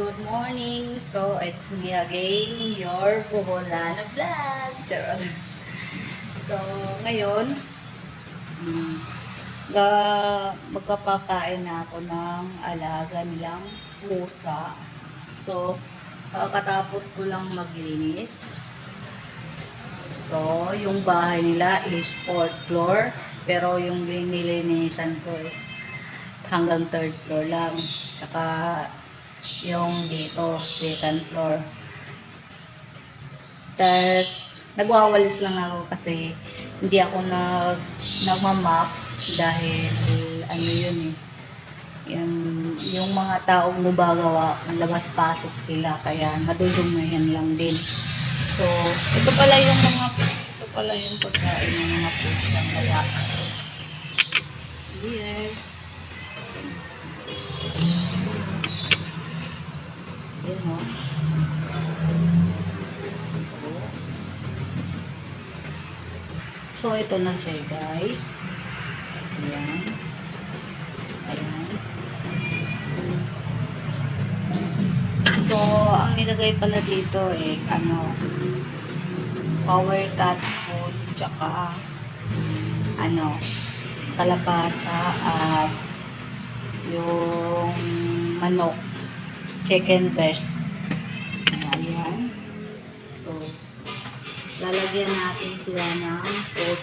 good morning. So, it's me again, your Buholana Vlog. Charot. So, ngayon, magpapakain na ako ng alaga nilang pusa. So, katapos ko lang maglinis. So, yung bahay nila is 4th floor. Pero yung nilinisan ko is hanggang 3rd floor lang. Tsaka yung dito, 2nd floor. Tapos, nagwawalis lang ako kasi hindi ako nagmamap dahil ano yun eh. Yung mga taong gumagawa, labas-pasok sila kaya madudumihan lang din. So, ito pala yung pagkain ng mga pusang kaya. Here. Yan o. So, ito na siya guys. Ayan. Ayan. So, ang nilagay pala dito is power cat food, tsaka kalabasa at yung manok, chicken breast. Ayan. So, lalagyan natin sila ng oat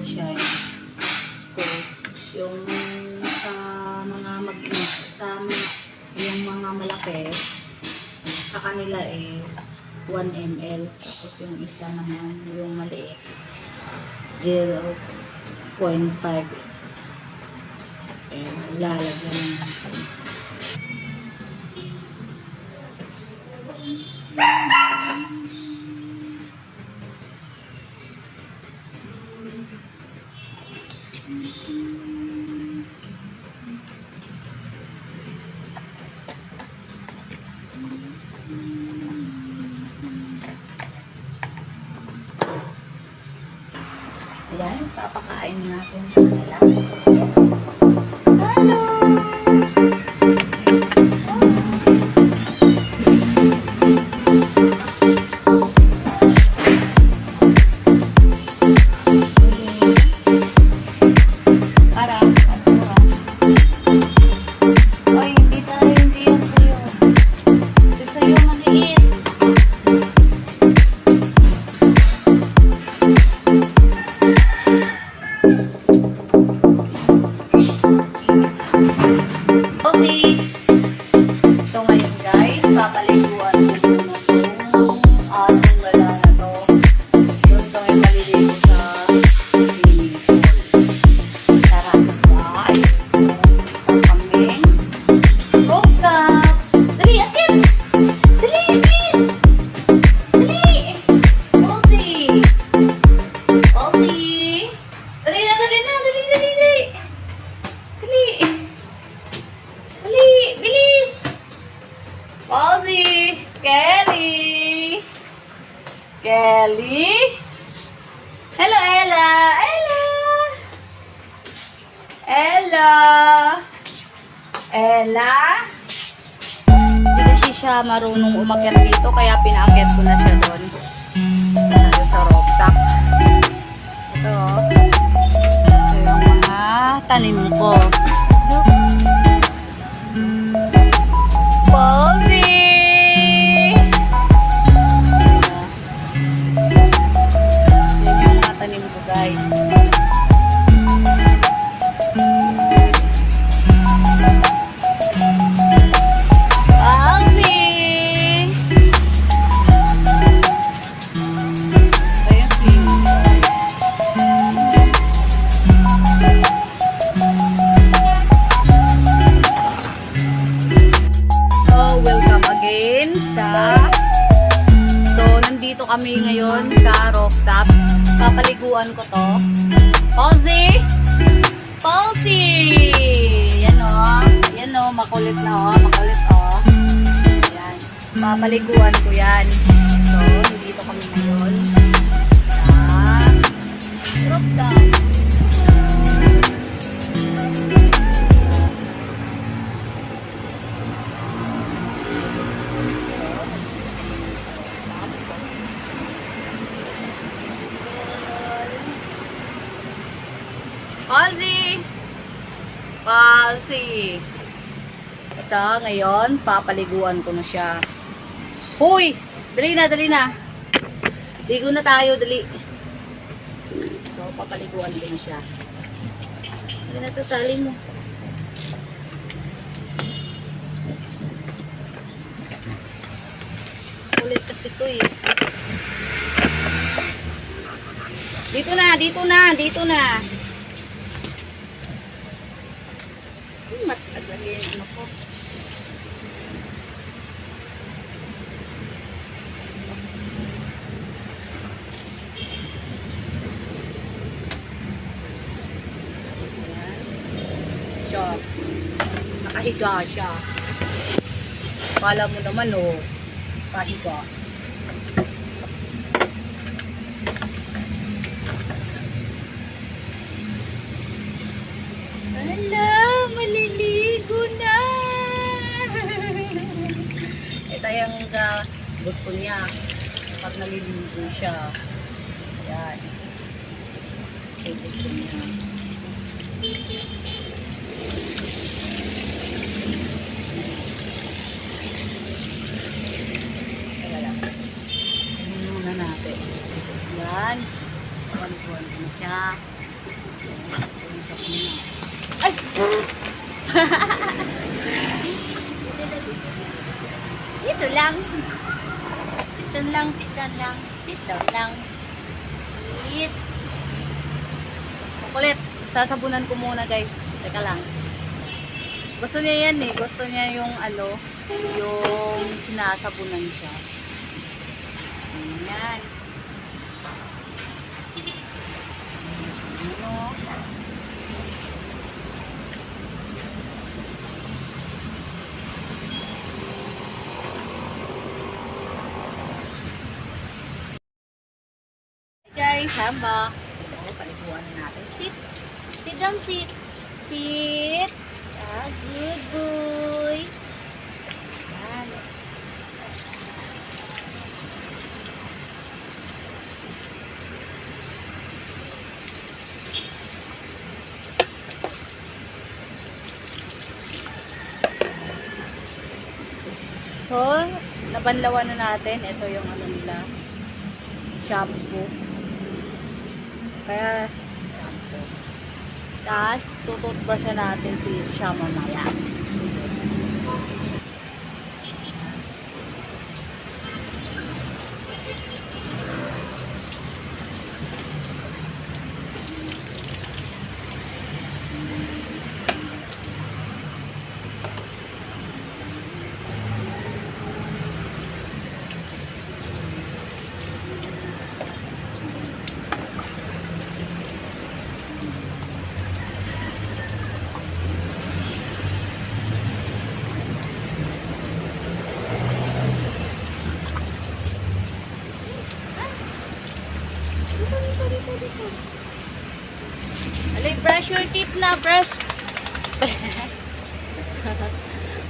shine. So, yung yung mga malaki, sa kanila is 1 ml. Tapos yung isa naman, yung maliit, 0.5. Lalagyan natin. Ayan, papakain natin sa kanila. Hello! So ngayon guys, papaliguan ko muna itong atong gala na to. Doon kami maliligo sa swimming pool. Tara guys, kaming rooftop. Dali, akit! Dali, miss! Dali! Polsy! Dali na! Dali, bilis! Polsy! Kelly! Hello, Ella! Hindi kasi siya marunong umakyat dito, kaya pinaakyat ko na siya doon. Sa rooftop. Ito, ito yung mga tanim ko. Polsy! Yan yung mga tanim ko guys. Nandito kami ngayon sa rooftop. Papaliguan ko to. Polsy! Yan o, makulit na makulit Yan. Papaliguan ko yan. So, nandito kami ngayon sa rooftop. Kasi ngayon, papaliguan ko na siya. Hoy! Dali na, dali na. Ligo na tayo, dali. So, papaliguan ko na siya. Dali na, tatali mo. Kulit kasi ito eh. Dito na, dito na, dito na. Matagal yung ano ko. Siya. Nakahiga siya. Kala mo naman oh. Nakahiga. Hala, maliligo na. Ito yung gusto niya pag naliligo siya. Yan. Ito gusto niya. Muna natin. Yan. Paliguan ko na siya. So, isa ko na. Ay! Dito lang. Sit down lang, sit down lang. Sit down lang. Sit. Kulit. Sasabunan ko muna guys. Teka lang. Gusto niya yan eh. Gusto niya yung ano, yung sinasabunan siya. Ayan. Ano? Guys, hamba. So, paliguan na natin. Sit. Sit down, sit. Sit. Ah, good boy. Yan. So, nabanlawan na natin. Ito yung ano nila. Shampoo. Kaya, shampoo. Tapos, tututbrush natin siya mamaya. Alay, brush your teeth na, brush.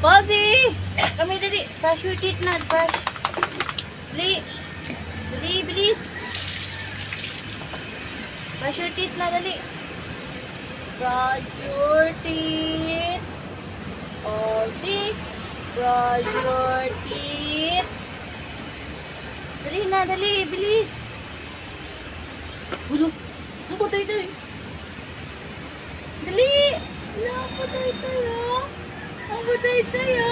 Posy! Kami dali, brush your teeth na, brush. Dali. Dali, bilis. Brush your teeth na, dali. Brush your teeth. Posy. Brush your teeth. Dali na, dali, bilis. Psst. Bulong. Ang patay tayo. Dali! Wala, ang patay tayo. Ang patay tayo.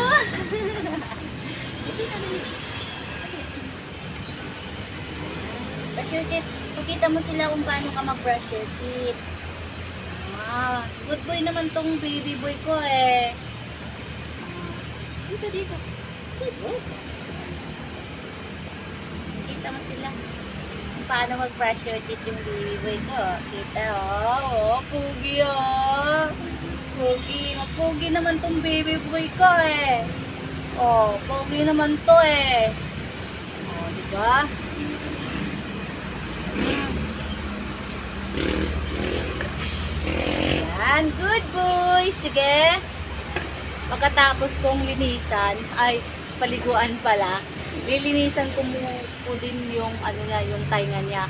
Dali na, dali. Brush your teeth. Pakita mo sila kung paano ka mag-brush your teeth. Ah, good boy naman tong baby boy ko eh. Dito, dito. Dito. Pakita mo sila paano mag-brush your teeth yung baby boy ko. Kita, oh, pugi, oh. Pugi. Mapugi naman tong baby boy ko, eh. Oh, pugi naman to, eh. Oh, diba? Yan, good boy. Sige. Pagkatapos kong linisan, ay, paliguan pala, lilinisan ko din yung ano niya, yung tainga niya.